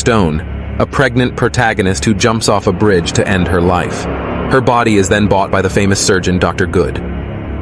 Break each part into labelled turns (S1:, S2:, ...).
S1: Stone, a pregnant protagonist who jumps off a bridge to end her life. Her body is then bought by the famous surgeon Dr. Good.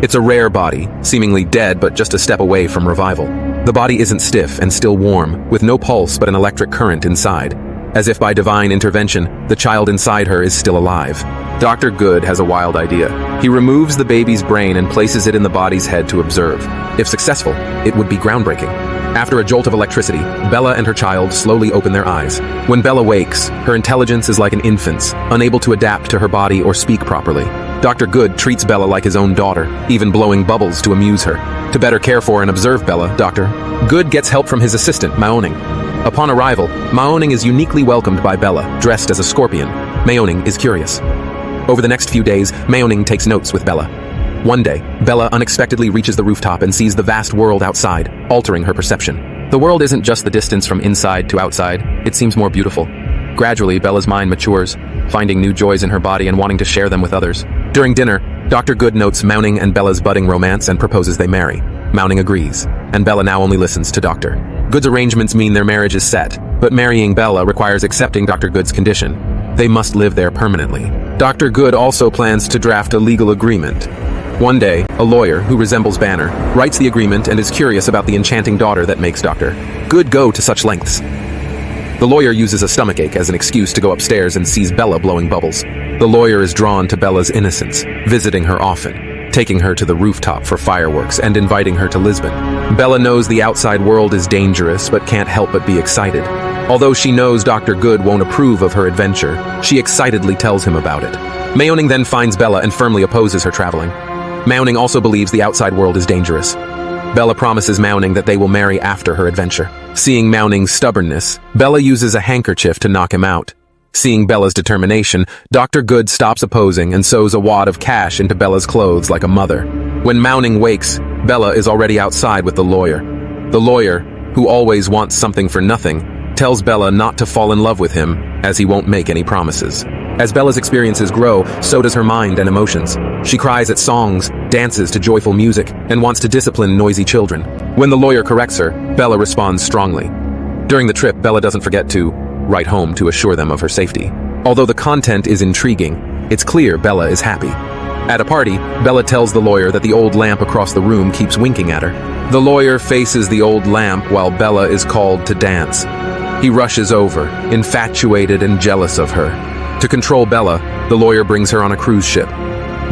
S1: It's a rare body, seemingly dead but just a step away from revival. The body isn't stiff and still warm, with no pulse but an electric current inside. As if by divine intervention, the child inside her is still alive. Dr. Good has a wild idea. He removes the baby's brain and places it in the body's head to observe. If successful, it would be groundbreaking. After a jolt of electricity, Bella and her child slowly open their eyes. When Bella wakes, her intelligence is like an infant's, unable to adapt to her body or speak properly. Dr. Good treats Bella like his own daughter, even blowing bubbles to amuse her. To better care for and observe Bella, Dr. Good gets help from his assistant, Maoning. Upon arrival, Maoning is uniquely welcomed by Bella, dressed as a scorpion. Maoning is curious. Over the next few days, Maoning takes notes with Bella. One day, Bella unexpectedly reaches the rooftop and sees the vast world outside, altering her perception. The world isn't just the distance from inside to outside, it seems more beautiful. Gradually, Bella's mind matures, finding new joys in her body and wanting to share them with others. During dinner, Dr. Good notes Maoning and Bella's budding romance and proposes they marry. Maoning agrees, and Bella now only listens to Dr. Good's arrangements mean their marriage is set, but marrying Bella requires accepting Dr. Good's condition. They must live there permanently. Dr. Good also plans to draft a legal agreement. One day, a lawyer, who resembles Banner, writes the agreement and is curious about the enchanting daughter that makes Dr. Good go to such lengths. The lawyer uses a stomachache as an excuse to go upstairs and sees Bella blowing bubbles. The lawyer is drawn to Bella's innocence, visiting her often, taking her to the rooftop for fireworks and inviting her to Lisbon. Bella knows the outside world is dangerous but can't help but be excited. Although she knows Dr. Good won't approve of her adventure, she excitedly tells him about it. Maoning then finds Bella and firmly opposes her traveling. Maoning also believes the outside world is dangerous. Bella promises Maoning that they will marry after her adventure. Seeing Maoning's stubbornness, Bella uses a handkerchief to knock him out. Seeing Bella's determination, Dr. Good stops opposing and sews a wad of cash into Bella's clothes like a mother. When Maoning wakes, Bella is already outside with the lawyer. The lawyer, who always wants something for nothing, tells Bella not to fall in love with him, as he won't make any promises. As Bella's experiences grow, so does her mind and emotions. She cries at songs, dances to joyful music, and wants to discipline noisy children. When the lawyer corrects her, Bella responds strongly. During the trip, Bella doesn't forget to write home to assure them of her safety. Although the content is intriguing, it's clear Bella is happy. At a party, Bella tells the lawyer that the old lamp across the room keeps winking at her. The lawyer faces the old lamp while Bella is called to dance. He rushes over, infatuated and jealous of her. To control Bella, the lawyer brings her on a cruise ship.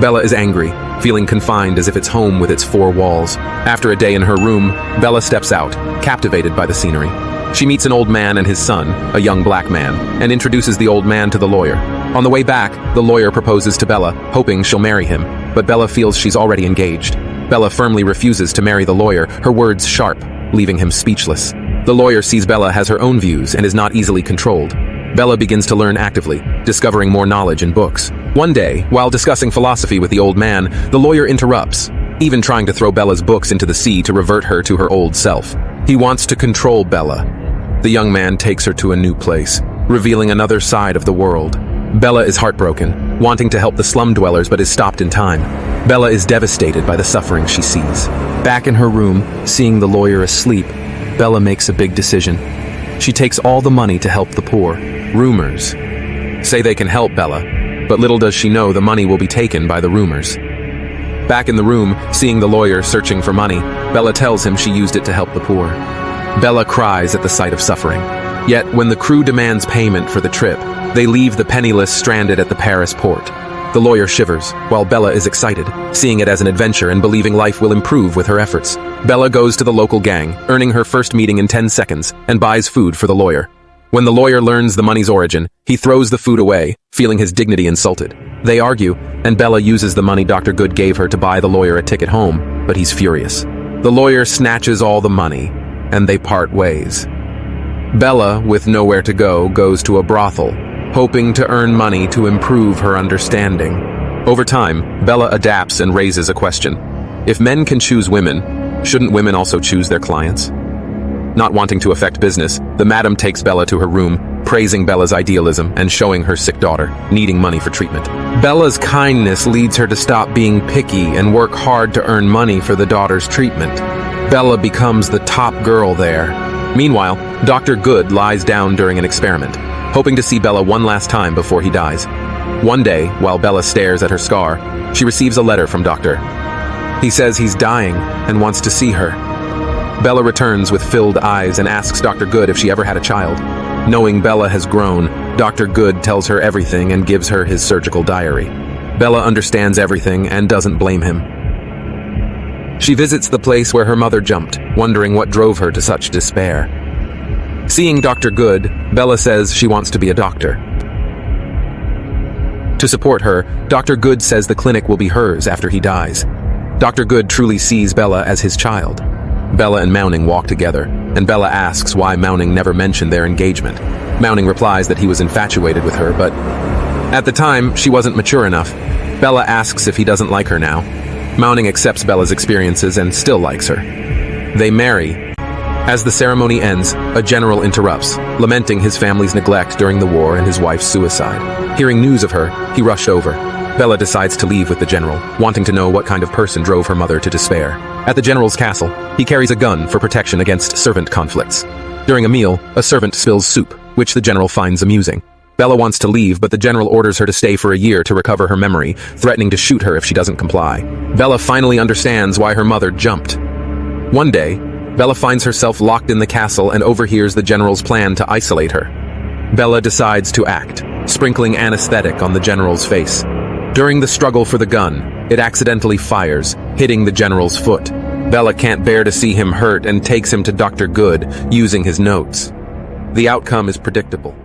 S1: Bella is angry, feeling confined as if it's home with its four walls. After a day in her room, Bella steps out, captivated by the scenery. She meets an old man and his son, a young black man, and introduces the old man to the lawyer. On the way back, the lawyer proposes to Bella, hoping she'll marry him, but Bella feels she's already engaged. Bella firmly refuses to marry the lawyer, her words sharp, leaving him speechless. The lawyer sees Bella has her own views and is not easily controlled. Bella begins to learn actively, discovering more knowledge in books. One day, while discussing philosophy with the old man, the lawyer interrupts, even trying to throw Bella's books into the sea to revert her to her old self. He wants to control Bella. The young man takes her to a new place, revealing another side of the world. Bella is heartbroken, wanting to help the slum dwellers but is stopped in time. Bella is devastated by the suffering she sees. Back in her room, seeing the lawyer asleep, Bella makes a big decision. She takes all the money to help the poor. Rumors say they can help Bella, but little does she know the money will be taken by the rumors. Back in the room, seeing the lawyer searching for money, Bella tells him she used it to help the poor. Bella cries at the sight of suffering. Yet, when the crew demands payment for the trip, they leave the Penniless stranded at the Paris port. The lawyer shivers, while Bella is excited, seeing it as an adventure and believing life will improve with her efforts. Bella goes to the local gang, earning her first meeting in 10 seconds, and buys food for the lawyer. When the lawyer learns the money's origin, he throws the food away, feeling his dignity insulted. They argue, and Bella uses the money Dr. Good gave her to buy the lawyer a ticket home, but he's furious. The lawyer snatches all the money, and they part ways. Bella, with nowhere to go, goes to a brothel, hoping to earn money to improve her understanding. Over time, Bella adapts and raises a question. If men can choose women, shouldn't women also choose their clients? Not wanting to affect business, the madam takes Bella to her room, praising Bella's idealism and showing her sick daughter, needing money for treatment. Bella's kindness leads her to stop being picky and work hard to earn money for the daughter's treatment. Bella becomes the top girl there, Meanwhile, Dr. Good lies down during an experiment, hoping to see Bella one last time before he dies. One day, while Bella stares at her scar, she receives a letter from Doctor. He says he's dying and wants to see her. Bella returns with filled eyes and asks Dr. Good if she ever had a child. Knowing Bella has grown, Dr. Good tells her everything and gives her his surgical diary. Bella understands everything and doesn't blame him. She visits the place where her mother jumped, wondering what drove her to such despair. Seeing Dr. Good, Bella says she wants to be a doctor. To support her, Dr. Good says the clinic will be hers after he dies. Dr. Good truly sees Bella as his child. Bella and Mounting walk together, and Bella asks why Mounting never mentioned their engagement. Mounting replies that he was infatuated with her, but at the time, she wasn't mature enough. Bella asks if he doesn't like her now. Mounting accepts Bella's experiences and still likes her. They marry. As the ceremony ends, a general interrupts, lamenting his family's neglect during the war and his wife's suicide. Hearing news of her, he rushed over. Bella decides to leave with the general, wanting to know what kind of person drove her mother to despair. At the general's castle, he carries a gun for protection against servant conflicts. During a meal, a servant spills soup, which the general finds amusing. Bella wants to leave, but the general orders her to stay for a year to recover her memory, threatening to shoot her if she doesn't comply. Bella finally understands why her mother jumped. One day, Bella finds herself locked in the castle and overhears the general's plan to isolate her. Bella decides to act, sprinkling anesthetic on the general's face. During the struggle for the gun, it accidentally fires, hitting the general's foot. Bella can't bear to see him hurt and takes him to Dr. Good, using his notes. The outcome is predictable.